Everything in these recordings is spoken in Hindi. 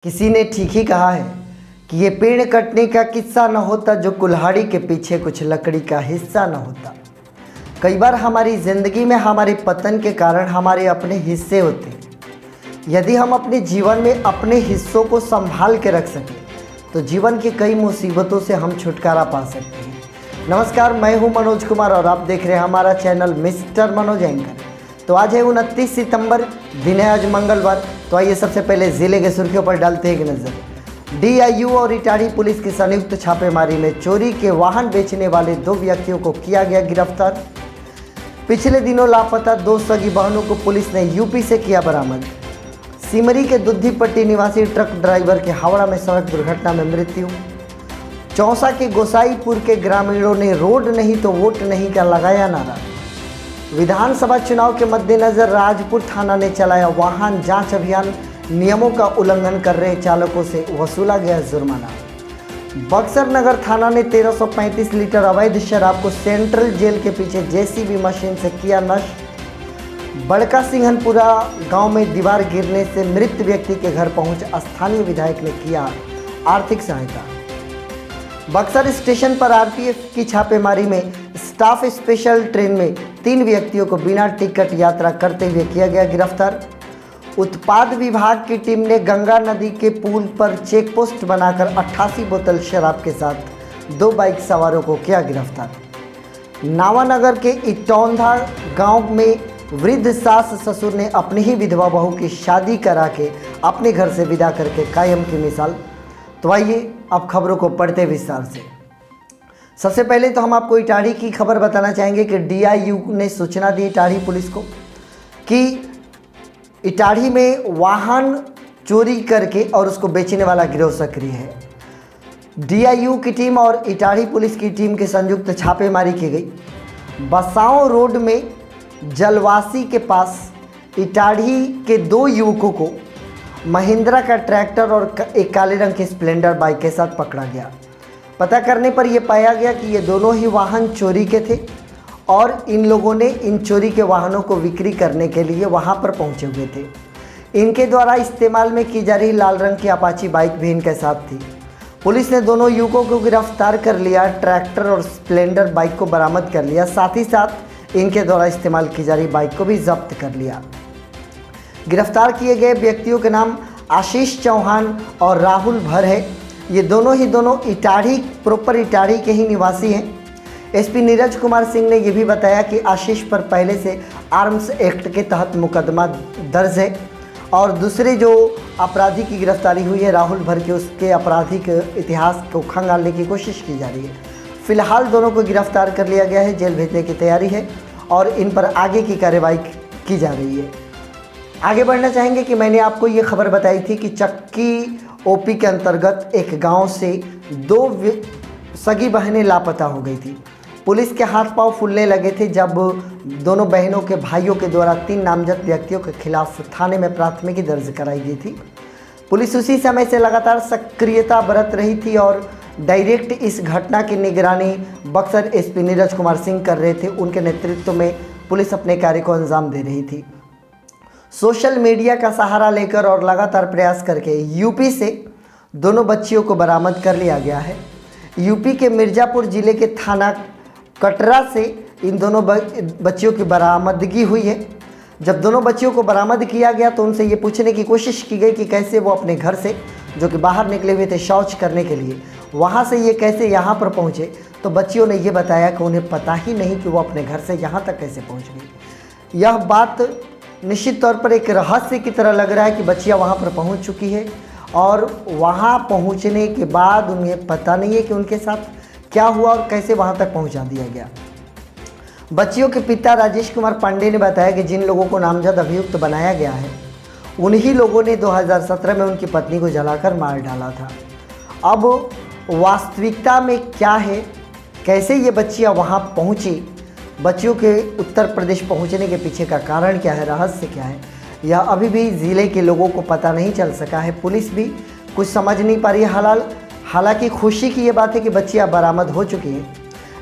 किसी ने ठीक ही कहा है कि ये पेड़ कटने का किस्सा न होता जो कुल्हाड़ी के पीछे कुछ लकड़ी का हिस्सा न होता। कई बार हमारी ज़िंदगी में हमारे पतन के कारण हमारे अपने हिस्से होते हैं। यदि हम अपने जीवन में अपने हिस्सों को संभाल के रख सकें तो जीवन की कई मुसीबतों से हम छुटकारा पा सकते हैं। नमस्कार, मैं हूं मनोज कुमार और आप देख रहे हैं हमारा चैनल मिस्टर मनोज एंकर। तो आज है 29 सितंबर, दिन है आज मंगलवार। तो आइए सबसे पहले ज़िले के सुर्खियों पर डालते हैं एक नज़र। डीआईयू और इटाढ़ी पुलिस की संयुक्त छापेमारी में चोरी के वाहन बेचने वाले 2 व्यक्तियों को किया गया गिरफ्तार। पिछले दिनों लापता 2 सगी बहनों को पुलिस ने यूपी से किया बरामद। सिमरी के दुद्धिपट्टी निवासी ट्रक ड्राइवर के हावड़ा में सड़क दुर्घटना में मृत्यु। चौसा के गोसाईपुर के ग्रामीणों ने रोड नहीं तो वोट नहीं का लगाया नारा। विधानसभा चुनाव के मद्देनजर राजपुर थाना ने चलाया वाहन जांच अभियान। नियमों का उल्लंघन कर रहे चालकों से वसूला गया जुर्माना। बक्सर नगर थाना ने 1335 लीटर अवैध शराब को सेंट्रल जेल के पीछे जेसीबी मशीन से किया नष्ट। बड़का सिंघनपुरा गांव में दीवार गिरने से मृत व्यक्ति के घर पहुंच स्थानीय विधायक ने किया आर्थिक सहायता। बक्सर स्टेशन पर आरपीएफ की छापेमारी में स्टाफ स्पेशल ट्रेन में 3 व्यक्तियों को बिना टिकट यात्रा करते हुए किया गया गिरफ्तार। उत्पाद विभाग की टीम ने गंगा नदी के पुल पर चेक पोस्ट बनाकर 88 बोतल शराब के साथ 2 बाइक सवारों को किया गिरफ्तार। नावानगर के इटौंधा गांव में वृद्ध सास ससुर ने अपनी ही विधवा बहू की शादी करा के अपने घर से विदा करके कायम की मिसाल। तो आइए अब खबरों को पढ़ते विस्तार से। सबसे पहले तो हम आपको इटाढ़ी की खबर बताना चाहेंगे कि डीआईयू ने सूचना दी इटाढ़ी पुलिस को कि इटाढ़ी में वाहन चोरी करके और उसको बेचने वाला गिरोह सक्रिय है। डीआईयू की टीम और इटाढ़ी पुलिस की टीम के संयुक्त छापेमारी की गई। बसाओं रोड में जलवासी के पास इटाढ़ी के 2 युवकों को महिंद्रा का ट्रैक्टर और एक काले रंग की स्प्लेंडर बाइक के साथ पकड़ा गया। पता करने पर यह पाया गया कि ये दोनों ही वाहन चोरी के थे और इन लोगों ने इन चोरी के वाहनों को बिक्री करने के लिए वहां पर पहुंचे हुए थे। इनके द्वारा इस्तेमाल में की जा रही लाल रंग की अपाची बाइक भी इनके साथ थी। पुलिस ने दोनों युवकों को गिरफ्तार कर लिया, ट्रैक्टर और स्प्लेंडर बाइक को बरामद कर लिया, साथ ही साथ इनके द्वारा इस्तेमाल की जा रही बाइक को भी जब्त कर लिया। गिरफ्तार किए गए व्यक्तियों के नाम आशीष चौहान और राहुल भर है। ये दोनों इटाढ़ी प्रॉपर इटाढ़ी के ही निवासी हैं। एसपी नीरज कुमार सिंह ने यह भी बताया कि आशीष पर पहले से आर्म्स एक्ट के तहत मुकदमा दर्ज है और दूसरे जो अपराधी की गिरफ्तारी हुई है राहुल भर के, उसके आपराधिक इतिहास को खंगालने की कोशिश की जा रही है। फिलहाल दोनों को गिरफ्तार कर लिया गया है, जेल भेजने की तैयारी है और इन पर आगे की कार्रवाई की जा रही है। आगे बढ़ना चाहेंगे कि मैंने आपको ये खबर बताई थी कि चक्की ओपी के अंतर्गत एक गांव से 2 सगी बहनें लापता हो गई थी। पुलिस के हाथ पांव फूलने लगे थे जब दोनों बहनों के भाइयों के द्वारा 3 नामजद व्यक्तियों के खिलाफ थाने में प्राथमिकी दर्ज कराई गई थी। पुलिस उसी समय से लगातार सक्रियता बरत रही थी और डायरेक्ट इस घटना की निगरानी बक्सर एसपी नीरज कुमार सिंह कर रहे थे। उनके नेतृत्व में पुलिस अपने कार्य को अंजाम दे रही थी। सोशल मीडिया का सहारा लेकर और लगातार प्रयास करके यूपी से दोनों बच्चियों को बरामद कर लिया गया है। यूपी के मिर्ज़ापुर जिले के थाना कटरा से इन दोनों बच्चियों की बरामदगी हुई है। जब दोनों बच्चियों को बरामद किया गया तो उनसे ये पूछने की कोशिश की गई कि कैसे वो अपने घर से, जो कि बाहर निकले हुए थे शौच करने के लिए, वहाँ से ये कैसे यहाँ पर पहुँचे। तो बच्चियों ने ये बताया कि उन्हें पता ही नहीं कि वो अपने घर से यहाँ तक कैसे पहुँच गई। यह बात निश्चित तौर पर एक रहस्य की तरह लग रहा है कि बच्चियां वहां पर पहुंच चुकी है और वहां पहुंचने के बाद उन्हें पता नहीं है कि उनके साथ क्या हुआ और कैसे वहां तक पहुंचा दिया गया। बच्चियों के पिता राजेश कुमार पांडे ने बताया कि जिन लोगों को नामजद अभियुक्त बनाया गया है उन्हीं लोगों ने 2017 में उनकी पत्नी को जलाकर मार डाला था। अब वास्तविकता में क्या है, कैसे ये बच्चियाँ वहाँ पहुँची, बच्चियों के उत्तर प्रदेश पहुंचने के पीछे का कारण क्या है, रहस्य क्या है, यह अभी भी ज़िले के लोगों को पता नहीं चल सका है। पुलिस भी कुछ समझ नहीं पा रही है। हालांकि खुशी की ये बात है कि बच्चियां बरामद हो चुकी हैं,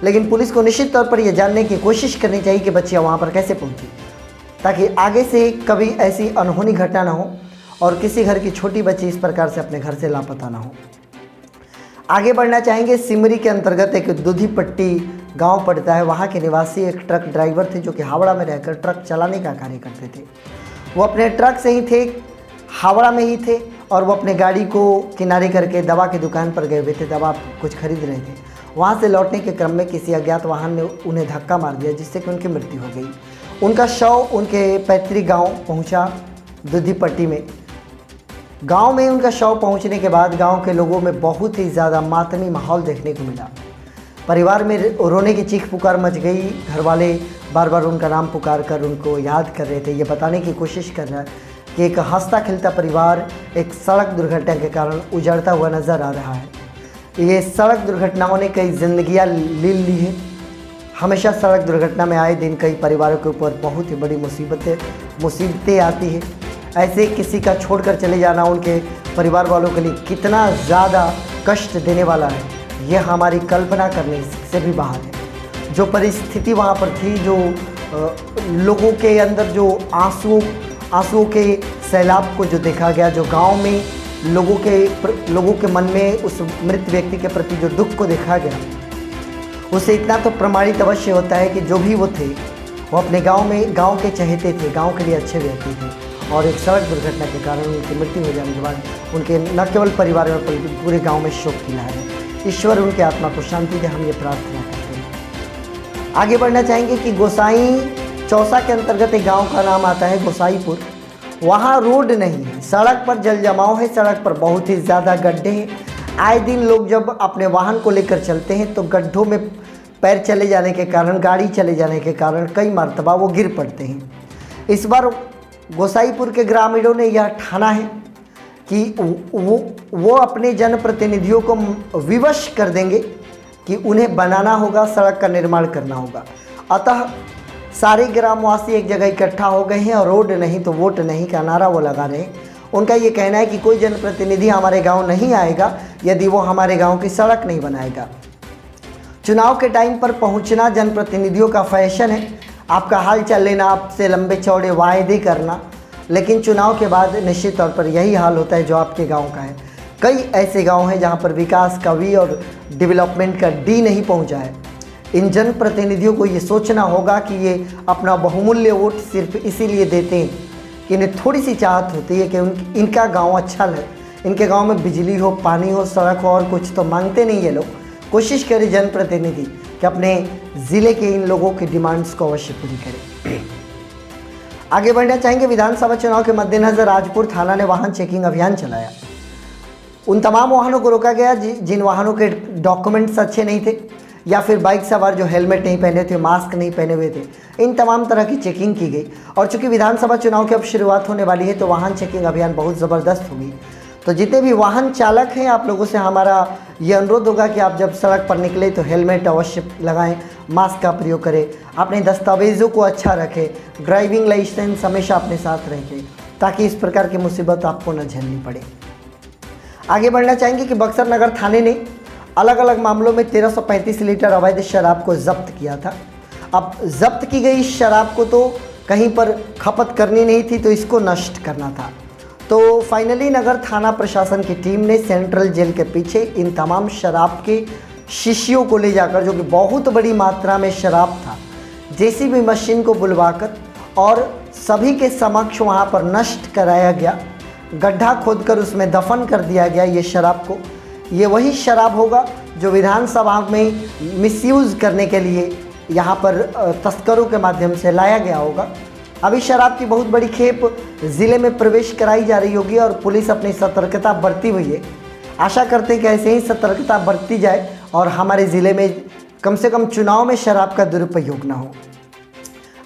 लेकिन पुलिस को निश्चित तौर पर यह जानने की कोशिश करनी चाहिए कि बच्चियां वहां पर कैसे पहुंची, ताकि आगे से कभी ऐसी अनहोनी घटना ना हो और किसी घर की छोटी बच्ची इस प्रकार से अपने घर से लापता ना हो। आगे बढ़ना चाहेंगे, सिमरी के अंतर्गत एक दुधीपट्टी गांव पड़ता है। वहां के निवासी एक ट्रक ड्राइवर थे जो कि हावड़ा में रहकर ट्रक चलाने का कार्य करते थे। वो अपने ट्रक से ही थे, हावड़ा में ही थे, और वो अपने गाड़ी को किनारे करके दवा की दुकान पर गए हुए थे, दवा कुछ खरीद रहे थे। वहाँ से लौटने के क्रम में किसी अज्ञात वाहन ने उन्हें धक्का मार दिया, जिससे कि उनकी मृत्यु हो गई। उनका शव उनके पैतृक गांव पहुंचा दुधीपट्टी में। गांव में उनका शव पहुंचने के बाद गांव के लोगों में बहुत ही ज़्यादा मातमी माहौल देखने को मिला। परिवार में रोने की चीख पुकार मच गई। घर वाले बार बार उनका नाम पुकार कर उनको याद कर रहे थे, ये बताने की कोशिश कर रहा है कि एक हंसता खिलता परिवार एक सड़क दुर्घटना के कारण उजड़ता हुआ नज़र आ रहा है। ये सड़क दुर्घटनाओं ने कई जिंदगियां ले ली है। हमेशा सड़क दुर्घटना में आए दिन कई परिवारों के ऊपर बहुत ही बड़ी मुसीबतें आती है। ऐसे किसी का छोड़कर चले जाना उनके परिवार वालों के लिए कितना ज़्यादा कष्ट देने वाला है, यह हमारी कल्पना करने से भी बाहर है। जो परिस्थिति वहाँ पर थी, जो लोगों के अंदर जो आंसुओं के सैलाब को जो देखा गया, जो गांव में लोगों के मन में उस मृत व्यक्ति के प्रति जो दुख को देखा गया, उससे इतना तो प्रमाणित अवश्य होता है कि जो भी वो थे वो अपने गांव के चहेते थे, गांव के लिए अच्छे व्यक्ति थे। और एक सड़क दुर्घटना के कारण उनकी मृत्यु हो जाने के बाद उनके न केवल परिवार में बल्कि पूरे गाँव में शोक की लहर है। ईश्वर उनके आत्मा को शांति दे, हम ये प्रार्थना करते हैं। आगे बढ़ना चाहेंगे कि गोसाई चौसा के अंतर्गत एक गांव का नाम आता है गोसाईपुर। वहाँ रोड नहीं है, सड़क पर जल जमाव है, सड़क पर बहुत ही ज़्यादा गड्ढे हैं। आए दिन लोग जब अपने वाहन को लेकर चलते हैं तो गड्ढों में पैर चले जाने के कारण, गाड़ी चले जाने के कारण कई मर्तबा वो गिर पड़ते हैं। इस बार गोसाईपुर के ग्रामीणों ने यह ठाना है कि वो अपने जनप्रतिनिधियों को विवश कर देंगे कि उन्हें बनाना होगा, सड़क का निर्माण करना होगा। अतः सारे ग्रामवासी एक जगह इकट्ठा हो गए हैं और रोड नहीं तो वोट नहीं का नारा वो लगा रहे हैं। उनका ये कहना है कि कोई जनप्रतिनिधि हमारे गांव नहीं आएगा यदि वो हमारे गांव की सड़क नहीं बनाएगा। चुनाव के टाइम पर पहुंचना जनप्रतिनिधियों का फैशन है, आपका हाल चाल लेना, आपसे लंबे चौड़े वायदे करना, लेकिन चुनाव के बाद निश्चित तौर पर यही हाल होता है जो आपके गाँव का है। कई ऐसे गाँव हैं जहाँ पर विकास का वी और डेवलपमेंट का डी नहीं पहुँचा है। इन जनप्रतिनिधियों को ये सोचना होगा कि ये अपना बहुमूल्य वोट सिर्फ इसीलिए देते हैं कि इन्हें थोड़ी सी चाहत होती है कि इनका गांव अच्छा लगे, इनके गांव में बिजली हो, पानी हो, सड़क हो, और कुछ तो मांगते नहीं ये लोग। कोशिश करें जनप्रतिनिधि कि अपने ज़िले के इन लोगों की डिमांड्स को अवश्य पूरी करें। आगे बढ़ना चाहेंगे, विधानसभा चुनाव के मद्देनज़र राजपुर थाना ने वाहन चेकिंग अभियान चलाया। उन तमाम वाहनों को रोका गया जिन वाहनों के डॉक्यूमेंट्स अच्छे नहीं थे या फिर बाइक सवार जो हेलमेट नहीं पहने थे, मास्क नहीं पहने हुए थे, इन तमाम तरह की चेकिंग की गई। और चूंकि विधानसभा चुनाव की अब शुरुआत होने वाली है तो वाहन चेकिंग अभियान बहुत ज़बरदस्त होगी। तो जितने भी वाहन चालक हैं, आप लोगों से हमारा ये अनुरोध होगा कि आप जब सड़क पर निकले तो हेलमेट अवश्य लगाएं, मास्क का प्रयोग करें, अपने दस्तावेज़ों को अच्छा रखें, ड्राइविंग लाइसेंस हमेशा अपने साथ रखें ताकि इस प्रकार की मुसीबत आपको न झेलनी पड़े। आगे बढ़ना चाहेंगे कि बक्सर नगर थाने ने अलग अलग मामलों में 1335 लीटर अवैध शराब को जब्त किया था। अब जब्त की गई शराब को तो कहीं पर खपत करनी नहीं थी, तो इसको नष्ट करना था। तो फाइनली नगर थाना प्रशासन की टीम ने सेंट्रल जेल के पीछे इन तमाम शराब के शीशियों को ले जाकर, जो कि बहुत बड़ी मात्रा में शराब था, जेसीबी मशीन को बुलवाकर और सभी के समक्ष वहाँ पर नष्ट कराया गया। गड्ढा खोदकर उसमें दफन कर दिया गया ये शराब को। ये वही शराब होगा जो विधानसभा में मिसयूज़ करने के लिए यहाँ पर तस्करों के माध्यम से लाया गया होगा। अभी शराब की बहुत बड़ी खेप ज़िले में प्रवेश कराई जा रही होगी और पुलिस अपनी सतर्कता बरती हुई है। आशा करते हैं कि ऐसे ही सतर्कता बरती जाए और हमारे ज़िले में कम से कम चुनाव में शराब का दुरुपयोग ना हो।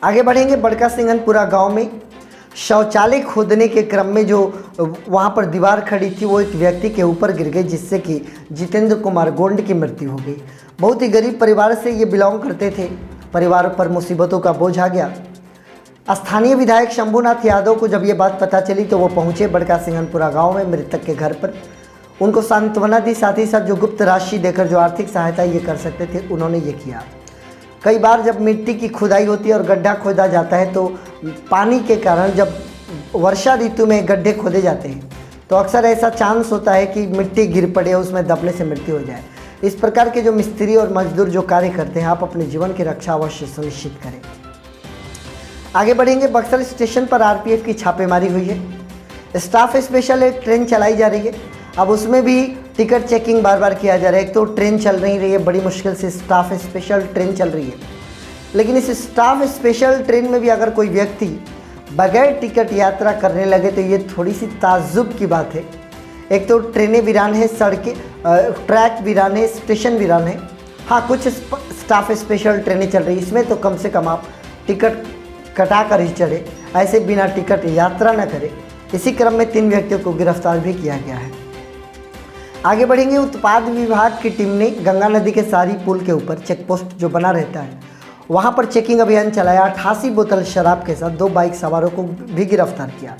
आगे बढ़ेंगे, बड़का सिंघनपुरा गांव में शौचालय खोदने के क्रम में जो वहां पर दीवार खड़ी थी वो एक व्यक्ति के ऊपर गिर गई, जिससे कि जितेंद्र कुमार गोंड की मृत्यु हो गई। बहुत ही गरीब परिवार से ये बिलोंग करते थे। परिवार पर मुसीबतों का बोझ आ गया। स्थानीय विधायक शंभूनाथ यादव को जब ये बात पता चली तो वो पहुंचे बड़का सिंघनपुरा गाँव में मृतक के घर पर, उनको सांत्वना दी, साथ ही साथ जो गुप्त राशि देकर जो आर्थिक सहायता ये कर सकते थे उन्होंने ये किया। कई बार जब मिट्टी की खुदाई होती है और गड्ढा खोदा जाता है तो पानी के कारण जब वर्षा ऋतु में गड्ढे खोदे जाते हैं तो अक्सर ऐसा चांस होता है कि मिट्टी गिर पड़े, उसमें दबने से मृत्यु हो जाए। इस प्रकार के जो मिस्त्री और मजदूर जो कार्य करते हैं, आप अपने जीवन की रक्षा अवश्य सुनिश्चित करें। आगे बढ़ेंगे। बक्सर स्टेशन पर आरपीएफ की छापेमारी हुई है। स्टाफ स्पेशल एक ट्रेन चलाई जा रही है। अब उसमें भी टिकट चेकिंग बार बार किया जा रहा है। एक तो ट्रेन चल नहीं रही है, बड़ी मुश्किल से स्टाफ स्पेशल ट्रेन चल रही है, लेकिन इस स्टाफ स्पेशल ट्रेन में भी अगर कोई व्यक्ति बगैर टिकट यात्रा करने लगे तो ये थोड़ी सी ताज्जुब की बात है। एक तो ट्रेनें वीरान है, सड़कें ट्रैक वीरान है, स्टेशन वीरान है। हाँ, कुछ स्टाफ स्पेशल ट्रेनें चल रही है, इसमें तो कम से कम आप टिकट कटा कर ही चढ़े, ऐसे बिना टिकट यात्रा न करें। इसी क्रम में 3 व्यक्तियों को गिरफ्तार भी किया गया है। आगे बढ़ेंगे। उत्पाद विभाग की टीम ने गंगा नदी के सारी पुल के ऊपर चेक पोस्ट जो बना रहता है, वहां पर चेकिंग अभियान चलाया। 88 बोतल शराब के साथ 2 बाइक सवारों को भी गिरफ्तार किया।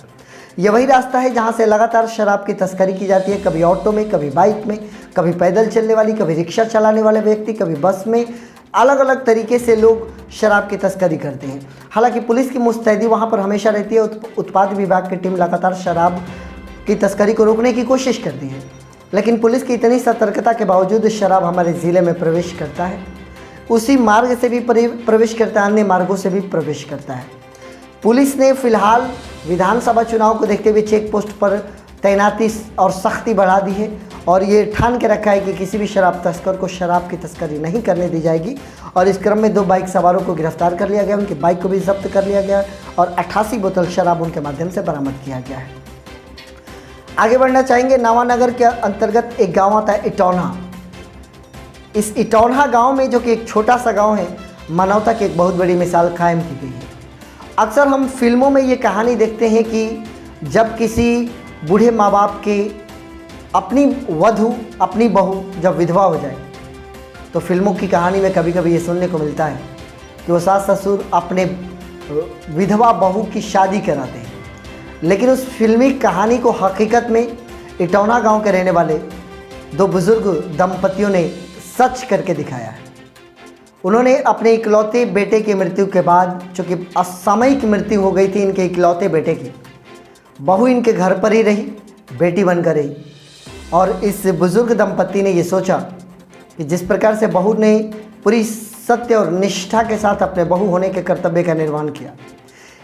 यह वही रास्ता है जहां से लगातार शराब की तस्करी की जाती है, कभी ऑटो में, कभी बाइक में, कभी पैदल चलने वाली, कभी रिक्शा चलाने वाले व्यक्ति, कभी बस में। अलग अलग तरीके से लोग शराब की तस्करी करते हैं। हालांकि पुलिस की मुस्तैदी वहां पर हमेशा रहती है। उत्पाद विभाग की टीम लगातार शराब की तस्करी को रोकने की कोशिश करती है, लेकिन पुलिस की इतनी सतर्कता के बावजूद शराब हमारे ज़िले में प्रवेश करता है। उसी मार्ग से भी प्रवेश करता है, अन्य मार्गों से भी प्रवेश करता है। पुलिस ने फिलहाल विधानसभा चुनाव को देखते हुए चेक पोस्ट पर तैनाती और सख्ती बढ़ा दी है और ये ठान के रखा है कि किसी भी शराब तस्कर को शराब की तस्करी नहीं करने दी जाएगी। और इस क्रम में 2 बाइक सवारों को गिरफ्तार कर लिया गया, उनकी बाइक को भी जब्त कर लिया गया और 88 बोतल शराब उनके माध्यम से बरामद किया गया है। आगे बढ़ना चाहेंगे। नावानगर के अंतर्गत एक गाँव आता है इटौन्हा। इस इटौन्हा गाँव में, जो कि एक छोटा सा गाँव है, मानवता की एक बहुत बड़ी मिसाल कायम की गई है। अक्सर हम फिल्मों में ये कहानी देखते हैं कि जब किसी बूढ़े माँ बाप के अपनी वधू, अपनी बहू जब विधवा हो जाए तो फिल्मों की कहानी में कभी कभी ये सुनने को मिलता है कि वो सास ससुर अपने विधवा बहू की शादी कराते हैं। लेकिन उस फिल्मी कहानी को हकीकत में इटौन्हा गांव के रहने वाले 2 बुजुर्ग दंपतियों ने सच करके दिखाया है। उन्होंने अपने इकलौते बेटे की मृत्यु के बाद, चूँकि असामयिक मृत्यु हो गई थी इनके इकलौते बेटे की, बहू इनके घर पर ही रही, बेटी बनकर रही। और इस बुजुर्ग दंपति ने ये सोचा कि जिस प्रकार से बहू ने पूरी सत्य और निष्ठा के साथ अपने बहू होने के कर्तव्य का निर्वहन किया,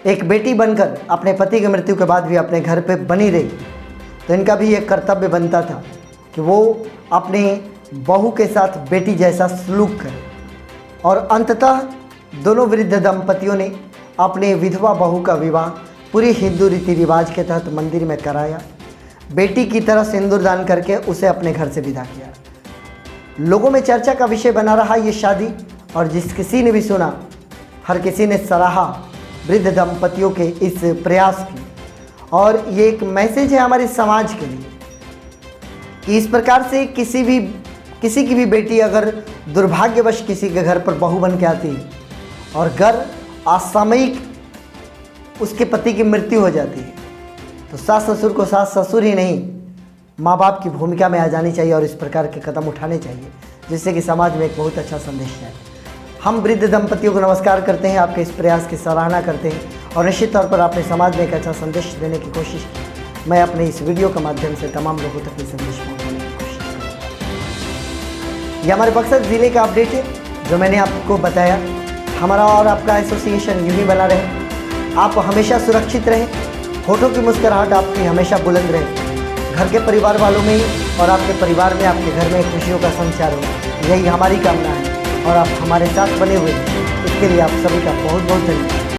एक बेटी बनकर अपने पति की मृत्यु के बाद भी अपने घर पे बनी रही, तो इनका भी एक कर्तव्य बनता था कि वो अपने बहू के साथ बेटी जैसा सलूक करे। और अंततः दोनों वृद्ध दंपतियों ने अपने विधवा बहू का विवाह पूरी हिंदू रीति रिवाज के तहत मंदिर में कराया। बेटी की तरह सिंदूर दान करके उसे अपने घर से विदा किया। लोगों में चर्चा का विषय बना रहा ये शादी, और जिस किसी ने भी सुना, हर किसी ने सराहा वृद्ध दंपतियों के इस प्रयास की। और ये एक मैसेज है हमारे समाज के लिए कि इस प्रकार से किसी की भी बेटी अगर दुर्भाग्यवश किसी के घर पर बहू बन के आती है और घर असामयिक उसके पति की मृत्यु हो जाती है, तो सास ससुर को सास ससुर ही नहीं, माँ बाप की भूमिका में आ जानी चाहिए और इस प्रकार के कदम उठाने चाहिए, जिससे कि समाज में एक बहुत अच्छा संदेश जाए। हम वृद्ध दंपतियों को नमस्कार करते हैं, आपके इस प्रयास की सराहना करते हैं और निश्चित तौर पर आपने समाज में एक अच्छा संदेश देने की कोशिश की। मैं अपने इस वीडियो के माध्यम से तमाम लोगों तक ये संदेश पहुँचाने की कोशिश करूँगा। ये हमारे बक्सर ज़िले का अपडेट है जो मैंने आपको बताया। हमारा और आपका एसोसिएशन यूँ ही बना रहे, आप हमेशा सुरक्षित रहें, होठों की मुस्कुराहट आपकी हमेशा बुलंद रहे, घर के परिवार वालों में और आपके परिवार में, आपके घर में खुशियों का संचार हो, यही हमारी कामना है। और आप हमारे साथ बने हुए हैं, इसके लिए आप सभी का बहुत बहुत धन्यवाद।